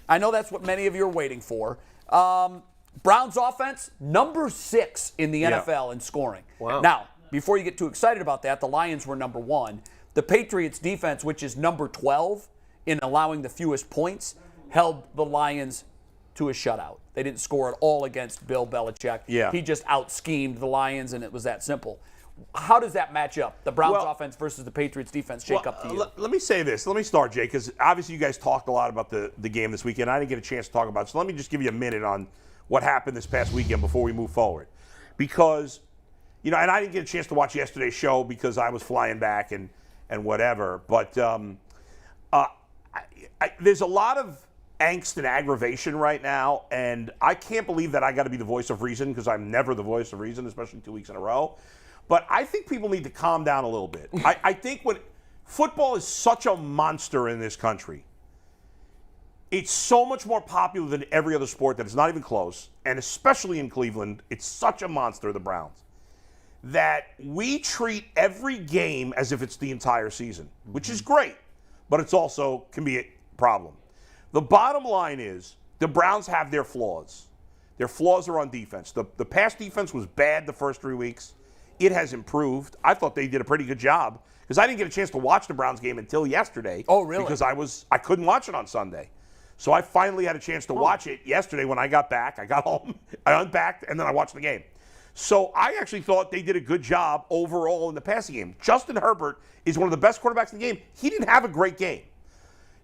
I know that's what many of you are waiting for. Browns offense, number 6 in the NFL in scoring. Wow. Now, before you get too excited about that, the Lions were number 1. The Patriots defense, which is number 12 in allowing the fewest points, held the Lions to a shutout. They didn't score at all against Bill Belichick. Yeah. He just out-schemed the Lions, and it was that simple. How does that match up, the Browns offense versus the Patriots defense, shake up to you? Let me say this. Let me start, Jay, because obviously you guys talked a lot about the game this weekend. I didn't get a chance to talk about it, so let me just give you a minute on what happened this past weekend before we move forward. Because, and I didn't get a chance to watch yesterday's show because I was flying back and whatever. But there's a lot of angst and aggravation right now, and I can't believe that I got to be the voice of reason because I'm never the voice of reason, especially 2 weeks in a row. But I think people need to calm down a little bit. I think when football is such a monster in this country, it's so much more popular than every other sport that it's not even close, and especially in Cleveland, it's such a monster, the Browns, that we treat every game as if it's the entire season, which is great, but it's also can be a problem. The bottom line is the Browns have their flaws. Their flaws are on defense. The pass defense was bad the first 3 weeks. It has improved. I thought they did a pretty good job because I didn't get a chance to watch the Browns game until yesterday. Oh, really? Because I couldn't watch it on Sunday. So I finally had a chance to watch it yesterday when I got back. I got home, I unpacked, and then I watched the game. So I actually thought they did a good job overall in the passing game. Justin Herbert is one of the best quarterbacks in the game. He didn't have a great game.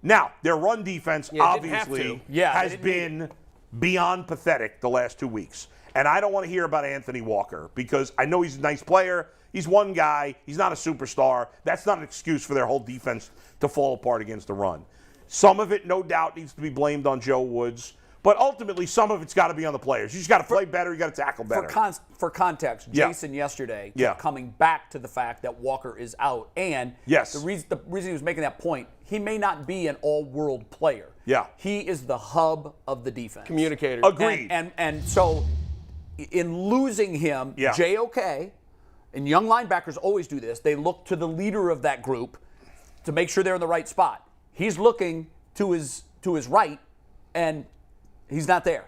Now, their run defense obviously has been beyond pathetic the last 2 weeks. And I don't want to hear about Anthony Walker because I know he's a nice player. He's one guy. He's not a superstar. That's not an excuse for their whole defense to fall apart against the run. Some of it, no doubt, needs to be blamed on Joe Woods. But ultimately, some of it's got to be on the players. You just got to play better. You got to tackle better. For context, Jason yesterday kept coming back to the fact that Walker is out. And the reason he was making that point, he may not be an all-world player. Yeah. He is the hub of the defense. Communicator. Agreed. And so in losing him, JOK, and young linebackers always do this, they look to the leader of that group to make sure they're in the right spot. He's looking to his right, and he's not there.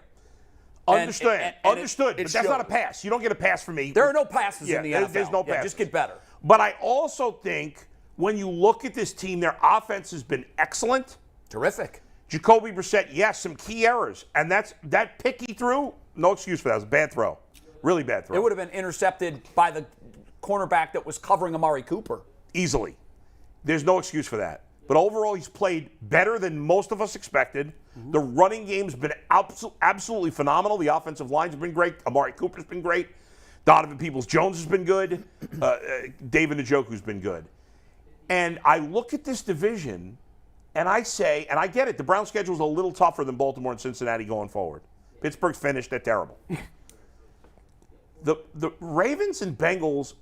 Understood. But that's shows. not a pass. You don't get a pass from me. There are no passes in the NFL. There's no passes. Just get better. But I also think when you look at this team, their offense has been excellent. Terrific. Jacoby Brissett, yes, some key errors. And that pick he threw, no excuse for that. It was a bad throw. Really bad throw. It would have been intercepted by the cornerback that was covering Amari Cooper. Easily. There's no excuse for that. But overall, he's played better than most of us expected. Mm-hmm. The running game's been absolutely phenomenal. The offensive line's been great. Amari Cooper's been great. Donovan Peoples-Jones has been good. David Njoku's been good. And I look at this division, and I say, and I get it, the Browns' schedule's a little tougher than Baltimore and Cincinnati going forward. Pittsburgh's finished. They're terrible. The Ravens and Bengals,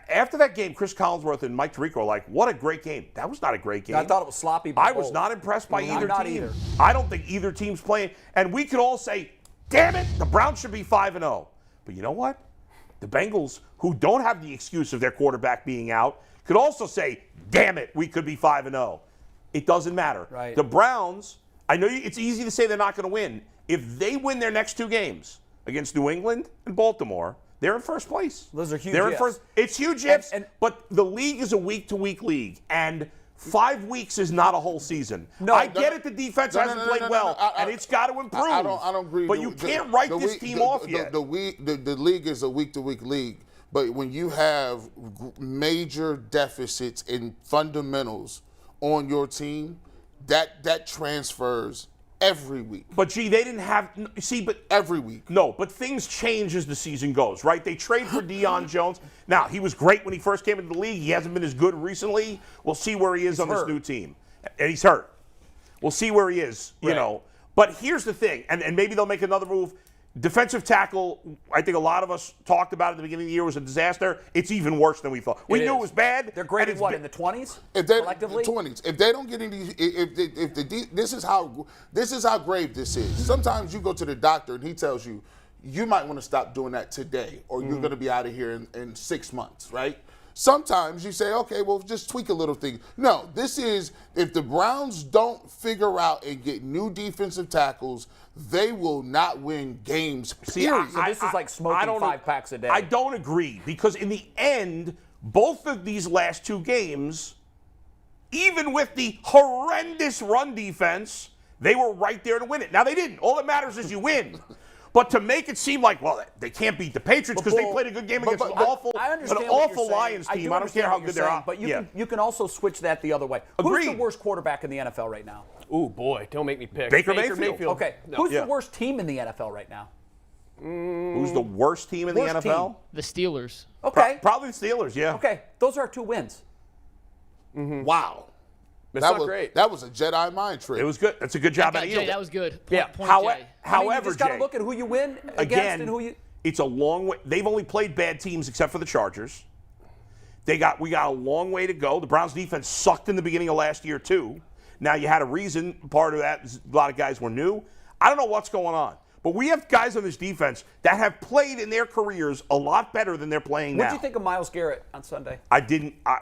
after that game, Chris Collinsworth and Mike Tirico were like, what a great game. That was not a great game. I thought it was sloppy. I was not impressed by either team. Either. I don't think either team's playing. And we could all say, damn it, the Browns should be 5-0. But you know what? The Bengals, who don't have the excuse of their quarterback being out, could also say, damn it, we could be 5-0. It doesn't matter. Right. The Browns, I know it's easy to say they're not going to win. If they win their next 2 games against New England and Baltimore, they're in first place. Those are huge They're in ifs. first. It's huge ifs, but the league is a week-to-week league, and 5 weeks is not a whole season. I get it. The defense hasn't played well, and it's got to improve. I don't agree. But you can't write this team off yet. The league is a week-to-week league, but when you have major deficits in fundamentals on your team, that transfers every week. But, gee, they didn't have – see, but – every week. No, but things change as the season goes, right? They trade for Deion Jones. Now, he was great when he first came into the league. He hasn't been as good recently. We'll see where he is on this new team. And he's hurt. We'll see where he is, you know. But here's the thing, and maybe they'll make another move. Defensive tackle, I think a lot of us talked about at the beginning of the year, was a disaster. It's even worse than we thought. We knew it was bad. They're graded what, in the 20s? Collectively? 20s. If they don't get any, this is how grave this is. Sometimes you go to the doctor and he tells you, you might want to stop doing that today, or you're going to be out of here in 6 months, right? Sometimes you say, okay, well, just tweak a little thing. No, this is, if the Browns don't figure out and get new defensive tackles, they will not win games, period. So this is like smoking 5 packs a day. I don't agree, because in the end, both of these last 2 games, even with the horrendous run defense, they were right there to win it. Now, they didn't. All that matters is you win. But to make it seem like, well, they can't beat the Patriots because they played a good game against an awful Lions team. I don't care how good they're at. But you can also switch that the other way. Agreed. Who's the worst quarterback in the NFL right now? Ooh, boy, don't make me pick. Baker Mayfield. Okay. No. Who's the worst team in the NFL right now? Who's the worst team in the NFL? The Steelers. Okay. Probably the Steelers, yeah. Okay. Those are 2 wins. Wow. That's not great. That was a Jedi mind trick. It was good. That's a good job out of Jay, you. that was good. Yeah. Point, Jay. However, you just got to Jay, look at who you win against again, and who you. it's a long way. They've only played bad teams except for the Chargers. We got a long way to go. The Browns defense sucked in the beginning of last year too. Now you had a reason. Part of that is a lot of guys were new. I don't know what's going on. But we have guys on this defense that have played in their careers a lot better than they're playing now. What did you think of Myles Garrett on Sunday?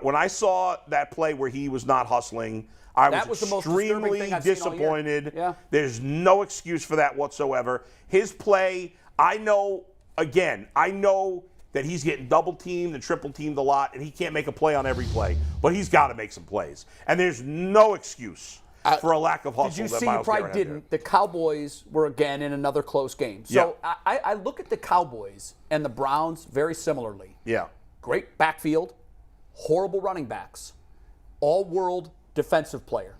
When I saw that play where he was not hustling, I was the most disturbing extremely thing I've seen all year. disappointed. Yeah. There's no excuse for that whatsoever. His play, I know that he's getting double teamed and triple teamed a lot, and he can't make a play on every play. But he's got to make some plays. And there's no excuse for a lack of hustle. Did you that see? Myles You probably Garrett had there. didn't. The Cowboys were again in another close game. So I look at the Cowboys and the Browns very similarly. Yeah. Great backfield, horrible running backs, all-world defensive player.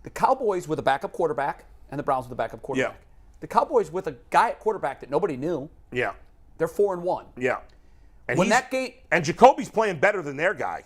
The Cowboys with a backup quarterback and the Browns with a backup quarterback. Yeah. The Cowboys with a guy at quarterback that nobody knew. Yeah. They're 4-1. Yeah. And When that game, and Jacoby's playing better than their guy.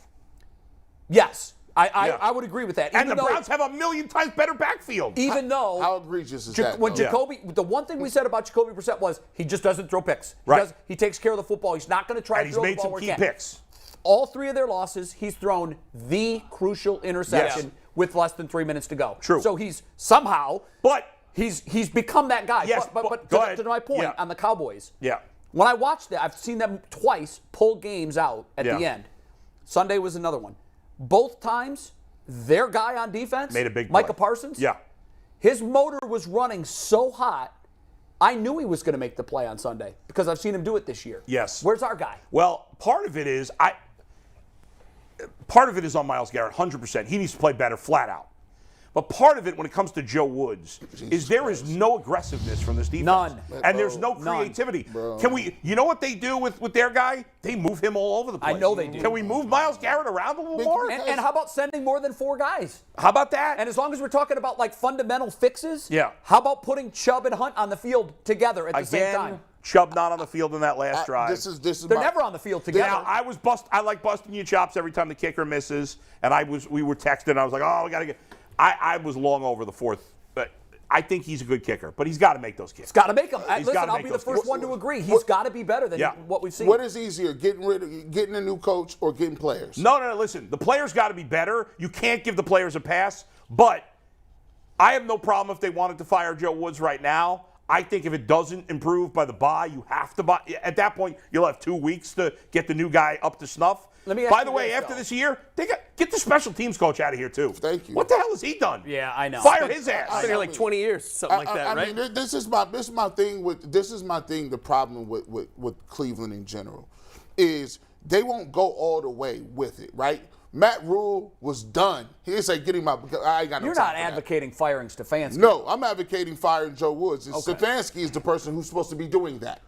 yes, I would agree with that. And the Browns have a million times better backfield. Even though How egregious is that? when though? Jacoby, the one thing we said about Jacoby Brissett was he just doesn't throw picks. Right. He takes care of the football. He's not going to try And to he's throw the made ball some where he key can. picks. All 3 of their losses, he's thrown the crucial interception Yes. with less than 3 minutes to go. True. So he's somehow, But he's become that guy. Yes, but go to, ahead. to my point Yeah. on the Cowboys. Yeah. When I watched it, I've seen them twice pull games out at the Yeah. end. Sunday was another one. Both times, their guy on defense, Made a big Micah play. Parsons, Yeah. his motor was running so hot, I knew he was going to make the play on Sunday because I've seen him do it this year. Yes. Where's our guy? Well, part of it is on Myles Garrett, 100%. He needs to play better, flat out. But part of it, when it comes to Joe Woods, is there is no aggressiveness from this defense. None. And there's no None. creativity. Bro. Can we? You know what they do with their guy? They move him all over the place. I know they do. Can we move Myles Garrett around a little more? And how about sending more than 4 guys? How about that? And as long as we're talking about like fundamental fixes, Yeah. how about putting Chubb and Hunt on the field together at the same time? Chubb not on the field in that last drive. This is They're my, never on the field together. Now I like busting your chops every time the kicker misses, and we were texting. I was like, oh, we got to get. I was long over the 4th, but I think he's a good kicker, but he's got to make those kicks. He's got to make them. He's Listen, gotta I'll make be the those first kicks. one to agree. He's got to be better than Yeah. what we've seen. What is easier, getting a new coach or getting players? No, listen. The players got to be better. You can't give the players a pass, but I have no problem if they wanted to fire Joe Woods right now. I think if it doesn't improve by the bye, you have to buy. At that point, you'll have 2 weeks to get the new guy up to snuff. Let me ask By you the way, this, after though. this year, get the special teams coach out of here too. Thank you. What the hell has he done? Yeah, I know. Fire his ass. Been here like 20 years, something like that, I right? mean, this is my thing. The problem with Cleveland in general is they won't go all the way with it, right? Matt Rule was done. He didn't say get him out because I ain't got no You're time not for that. advocating firing Stefanski. No, I'm advocating firing Joe Woods. Okay. Stefanski is the person who's supposed to be doing that.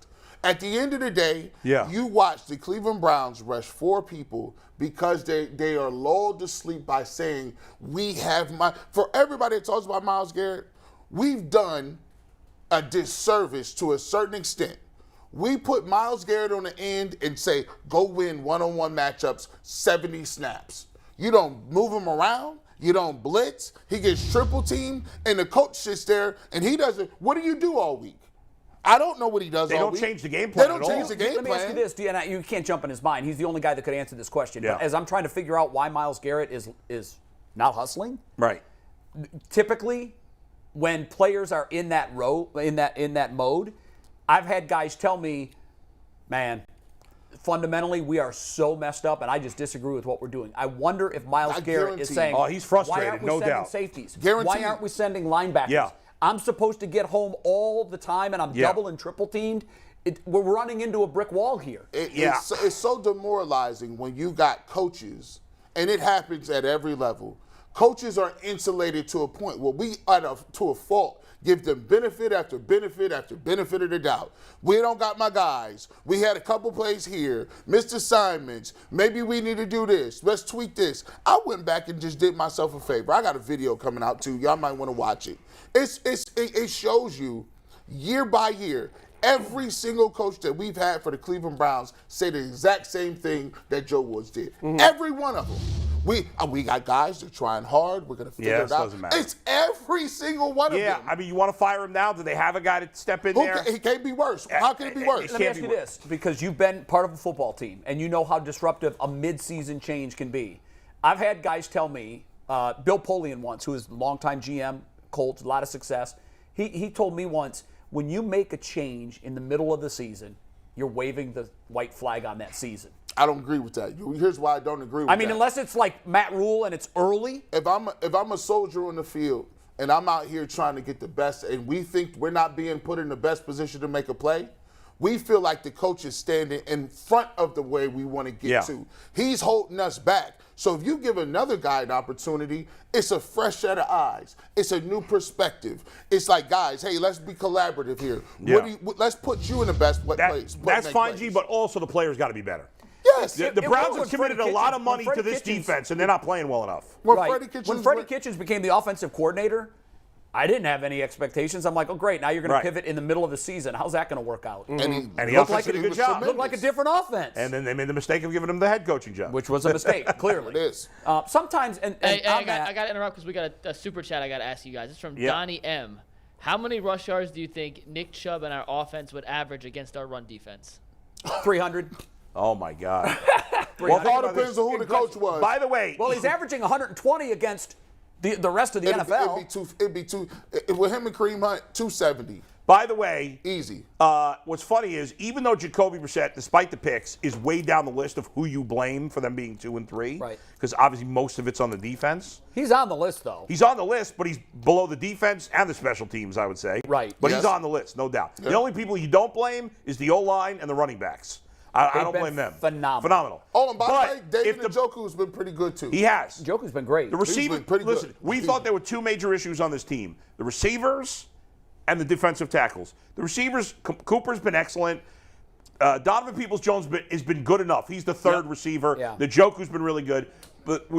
At the end of the day, Yeah. you watch the Cleveland Browns rush 4 people because they are lulled to sleep by saying, for everybody that talks about Myles Garrett, we've done a disservice to a certain extent. We put Myles Garrett on the end and say, go win one-on-one matchups, 70 snaps. You don't move him around. You don't blitz. He gets triple teamed, and the coach sits there, and he doesn't. What do you do all week? I don't know what he does They all don't week. change the game plan They don't at all. change the game Let me plan. ask you this, Deanna. You can't jump in his mind. He's the only guy that could answer this question. Yeah. But as I'm trying to figure out why Myles Garrett is not hustling, Right. typically when players are in that mode, I've had guys tell me, man, fundamentally, we are so messed up, and I just disagree with what we're doing. I wonder if Myles Garrett is saying, he's frustrated, why aren't we no sending doubt. safeties? Guaranteed. Why aren't we sending linebackers? Yeah. I'm supposed to get home all the time, and I'm double and triple teamed. We're running into a brick wall here. It's so demoralizing when you got coaches, and it happens at every level. Coaches are insulated to a point where we, to a fault, give them benefit after benefit after benefit of the doubt. We don't got my guys. We had a couple plays here, missed assignments. Maybe we need to do this. Let's tweak this. I went back and just did myself a favor. I got a video coming out too. Y'all might want to watch it. It shows you year by year. Every single coach that we've had for the Cleveland Browns say the exact same thing that Joe Woods did. Every one of them. We got guys that are trying hard. We're going to figure it out. Doesn't matter. It's every single one of them. Yeah, I mean, you want to fire him now? Do they have a guy to step in there? He can't be worse. How can it be worse? Let me ask you this, because you've been part of a football team, and you know how disruptive a mid-season change can be. I've had guys tell me, Bill Polian once, who is a longtime GM, Colts, a lot of success, he told me once, when you make a change in the middle of the season, you're waving the white flag on that season. I don't agree with that. Here's why I don't agree with that. I mean, unless it's like Matt Rule and it's early. If I'm a soldier on the field and I'm out here trying to get the best, and we think we're not being put in the best position to make a play, we feel like the coach is standing in front of the way we want to get to. He's holding us back. So if you give another guy an opportunity, it's a fresh set of eyes. It's a new perspective. It's like, guys, hey, let's be collaborative here. Let's put you in the best place. That's fine, G, but also the players got to be better. Yes. The Browns have committed a lot of money to this defense, and they're not playing well enough. When Freddie Kitchens became the offensive coordinator, I didn't have any expectations. I'm like, oh, great, now you're going to pivot in the middle of the season. How's that going to work out? And he looked like a good job. Looked like a different offense. And then they made the mistake of giving him the head coaching job. Which was a mistake, clearly. It is. Sometimes, I got to interrupt because we got a super chat I got to ask you guys. It's from Donnie M. How many rush yards do you think Nick Chubb and our offense would average against our run defense? 300. Oh, my God. Well, it all depends on who the coach was. By the way. Well, he's averaging 120 against the rest of the NFL. It'd be two. With him and Kareem Hunt, 270. By the way, easy. What's funny is even though Jacoby Brissett, despite the picks, is way down the list of who you blame for them being 2 and 3, right? Because obviously most of it's on the defense. He's on the list, though. He's on the list, but he's below the defense and the special teams, I would say. Right. But he's on the list, no doubt. The only people you don't blame is the O-line and the running backs. I don't blame them. Phenomenal. Oh, and by the way, David Njoku's been pretty good, too. He has. Njoku's been great. The receiver, listen, we thought there were two major issues on this team. The receivers and the defensive tackles. The receivers, Cooper's been excellent. Donovan Peoples-Jones has been good enough. He's the third receiver. Yeah. The Njoku's been really good. But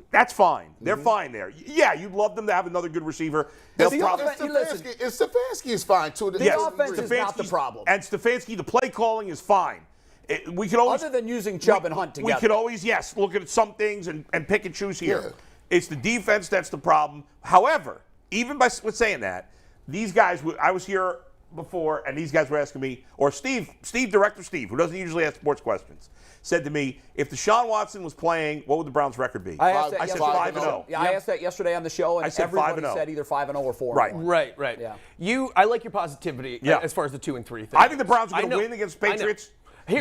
that's fine. They're fine there. Yeah, you'd love them to have another good receiver. Stefanski is fine, too. The offense is not the problem. And Stefanski, the play calling is fine. We could always, other than using Chubb and Hunt together. We could always, look at some things and pick and choose here. Yeah. It's the defense that's the problem. However, even with saying that, these guys, I was here before, and these guys were asking me, or Director Steve, who doesn't usually ask sports questions, said to me, if Deshaun Watson was playing, what would the Browns' record be? I said 5-0. Yeah, I asked that yesterday on the show, and everybody said either 5-0 or 4-1. Right. Yeah. I like your positivity as far as the 2 and 3 thing. I think the Browns are going to win against Patriots.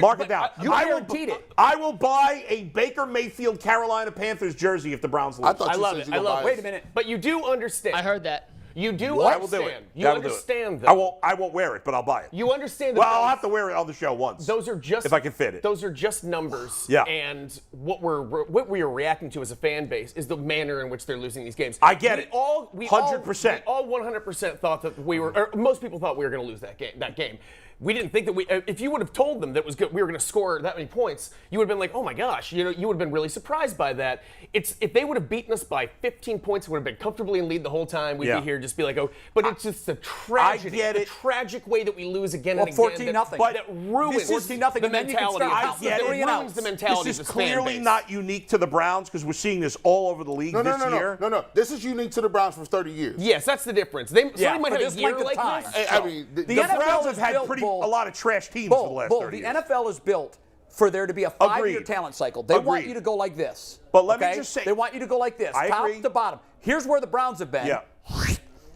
Mark it down. You guaranteed it. I will buy a Baker Mayfield Carolina Panthers jersey if the Browns lose. I love it. Wait a minute. But you do understand. I heard that. You do I understand. will do it. You understand that. I won't wear it, but I'll buy it. You understand that. Well, I'll have to wear it on the show once. Those are just if I can fit it. Those are just numbers. Yeah. And what we are reacting to as a fan base is the manner in which they're losing these games. I get it. 100%. We all 100% thought that or most people thought we were going to lose that game. We didn't think that if you would have told them that we were going to score that many points, you would have been like, oh my gosh, you would have been really surprised by that. If they would have beaten us by 15 points, we would have been comfortably in lead the whole time. We'd be here just be like, oh, but it's just a tragedy. I get it. The tragic way that we lose again and again. 14-0. But that ruins 14-0, the mentality. It ruins the mentality This of is this fan clearly base. not unique to the Browns because we're seeing this all over the league this year. No. This is unique to the Browns for 30 years. Yes, that's the difference. Somebody might have a year like time. this. I mean, the Browns have had a lot of trash teams for the last 30 years. The NFL is built for there to be a 5-year talent cycle. They want you to go like this. But let me just say, they want you to go like this, I top agree. to bottom. Here's where the Browns have been. Yeah.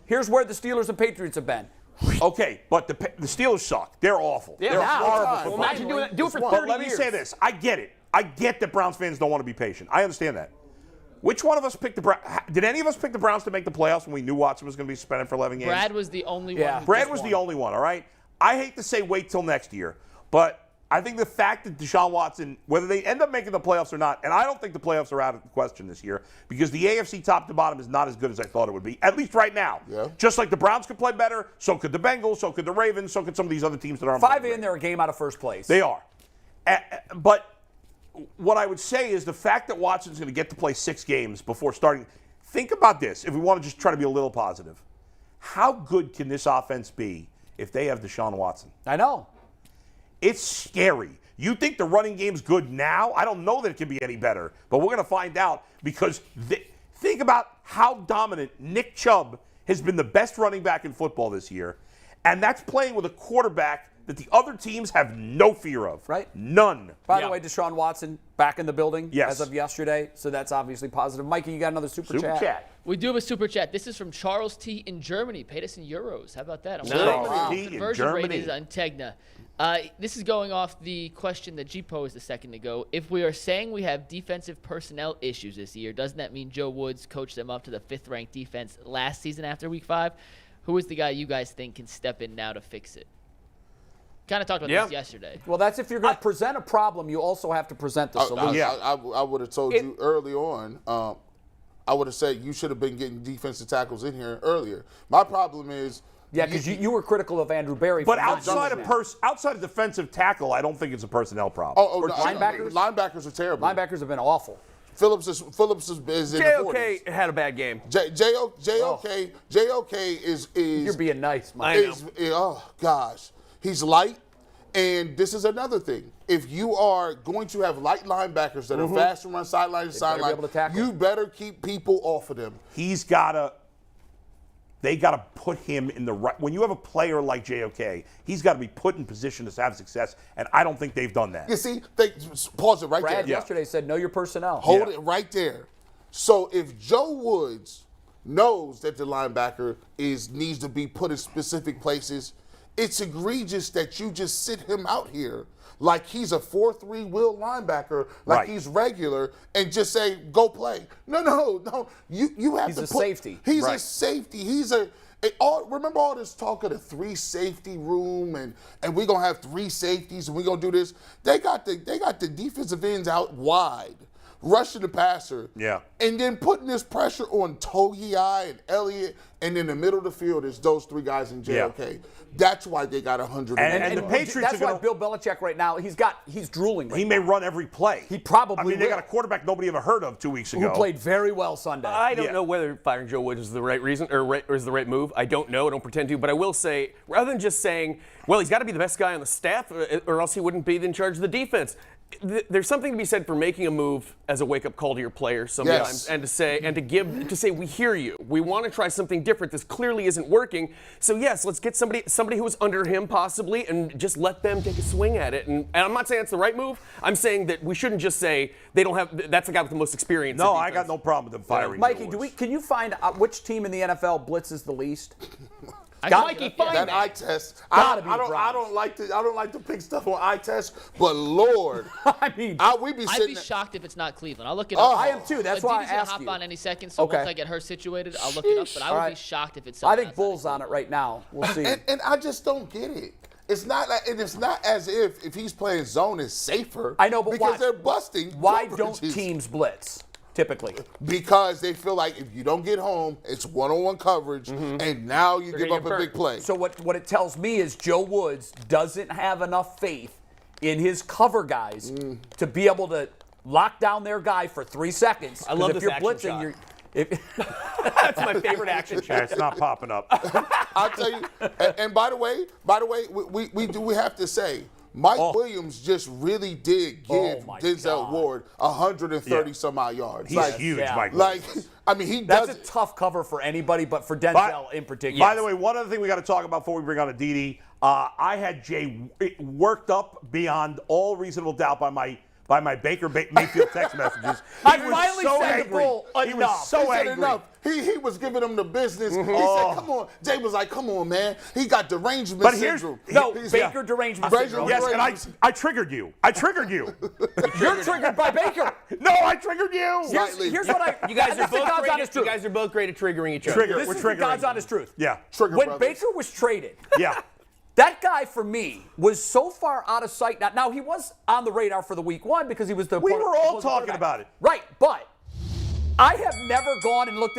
Here's where the Steelers and Patriots have been. Okay, but the Steelers suck. They're awful. Yeah, They're now, horrible. well, football. imagine doing that. Do it for 30 But let me years. say this. I get it. I get that Browns fans don't want to be patient. I understand that. Which one of us picked the Browns? Did any of us pick the Browns to make the playoffs when we knew Watson was going to be suspended for 11 games? Brad was the only Yeah. one. Brad was the only one, all right? I hate to say wait till next year, but I think the fact that Deshaun Watson, whether they end up making the playoffs or not, and I don't think the playoffs are out of the question this year because the AFC top to bottom is not as good as I thought it would be, at least right now. Yeah. Just like the Browns could play better, so could the Bengals, so could the Ravens, so could some of these other teams that aren't 5 playing in, they're a game out of first place. They are. But what I would say is the fact that Watson's going to get to play 6 games before starting. Think about this, if we want to just try to be a little positive. How good can this offense be if they have Deshaun Watson? I know. It's scary. You think the running game's good now? I don't know that it can be any better, but we're going to find out because think about how dominant Nick Chubb has been, the best running back in football this year, and that's playing with a quarterback that the other teams have no fear of. Right. None. By the way, Deshaun Watson back in the building Yes. as of yesterday, so that's obviously positive. Mikey, you got another super chat. We do have a super chat. This is from Charles T. in Germany. Paid us in euros. How about that? Charles T. in Conversion rate Germany. is on Tegna. This is going off the question that G posed a second ago. If we are saying we have defensive personnel issues this year, doesn't that mean Joe Woods coached them up to the 5th-ranked defense last season after Week 5? Who is the guy you guys think can step in now to fix it? Kind of talked about this yesterday. Well, that's if you're going to present a problem, you also have to present the solution. I would have told you early on. I would have said you should have been getting defensive tackles in here earlier. My problem is. Yeah, because you were critical of Andrew Berry. But for not outside doing of that. outside of defensive tackle, I don't think it's a personnel problem. Or linebackers? Linebackers are terrible. Linebackers have been awful. Phillips is in the 40s. JOK had a bad game. JOK is You're being nice, Mike. oh gosh, he's light, and this is another thing. If you are going to have light linebackers that are fast and run sideline to sideline, able to tackle. you better keep people off of them. They got to put him in the right. When you have a player like JOK, he's got to be put in position to have success, and I don't think they've done that. You see, pause it right Brad there. yesterday said, know your personnel. Hold it right there. So if Joe Woods knows that the linebacker needs to be put in specific places, it's egregious that you just sit him out here like he's a 4-3 wheel linebacker, like Right. he's regular, and just say, go play. No. You have He's to a put, safety. He's a Right. safety. Remember all this talk of the 3 safety room and we're going to have 3 safeties and we're going to do this? They got the defensive ends out wide, rushing the passer. Yeah. And then putting this pressure on Togiai and Elliott, and in the middle of the field is those 3 guys in JOK. Yeah. That's why they got 100. And the Patriots That's are why gonna, Bill Belichick right now, he's drooling right he may run every play. He probably I mean, they will. got a quarterback nobody ever heard of 2 weeks ago. who played very well Sunday. I don't know whether firing Joe Woods is the right reason or is the right move. I don't know. I don't pretend to. But I will say, rather than just saying, well, he's got to be the best guy on the staff or else he wouldn't be in charge of the defense. There's something to be said for making a move as a wake-up call to your players sometimes, and to say we hear you. We want to try something different. This clearly isn't working. So yes, let's get somebody who was under him possibly, and just let them take a swing at it. And I'm not saying it's the right move. I'm saying that we shouldn't just say they don't have. That's the guy with the most experience. No, in I defense. got no problem with them firing. Mikey, Joe Woods. can you find which team in the NFL blitzes the least? Mikey, find that that. eye test. Gotta be I don't like to pick stuff on eye test, but Lord, I mean, we be I'd sitting. be shocked if it's not Cleveland. I'll look it Oh, up. I am too. That's why I Aditi's gonna asked hop you. on any second, so Okay. once I get her situated, I'll look it up. But I would All be right. shocked if it's. I think something Bull's on it right now. We'll see. and I just don't get it. It's not as if he's playing zone is safer. I know, but because why? they're busting. Why don't coverages. teams blitz typically? Because they feel like if you don't get home, it's one-on-one coverage, and now you give gonna up get a big burnt. play. So what it tells me is Joe Woods doesn't have enough faith in his cover guys to be able to lock down their guy for 3 seconds. I love if this you're action blitzing, shot. you're. That's my favorite action Yeah, shot. it's not popping up. I'll tell you. And by the way, we have to say, Mike Williams just really did give my Denzel God. Ward 130 some odd yards. He's huge, yeah. Mike. Like, I mean, he That's does. a tough cover for anybody, but for Denzel in particular. By the way, one other thing we got to talk about before we bring on Aditi, I had Jay worked up beyond all reasonable doubt by my Baker Mayfield text messages. I He was finally so said to angry. Bull, He enough. was so He said angry. enough. he was giving him the business. He Oh. said, "Come on." Jay was like, "Come on, man. He got derangement But here's- syndrome." No, He's- Baker derangement Baker syndrome. Yes, and I triggered you. I triggered you. You're triggered by Baker. No, I triggered you. Slightly. Here's what I. You guys are this is both God's great. honest You truth. guys are both great at triggering each other. Trigger. This We're is triggering. God's honest truth. Yeah. Trigger When brothers. Baker was traded, Yeah. that guy for me was so far out of sight. Now he was on the radar for the week one because he was the. We were all opposing talking quarterback. about it. Right, but I have never gone and looked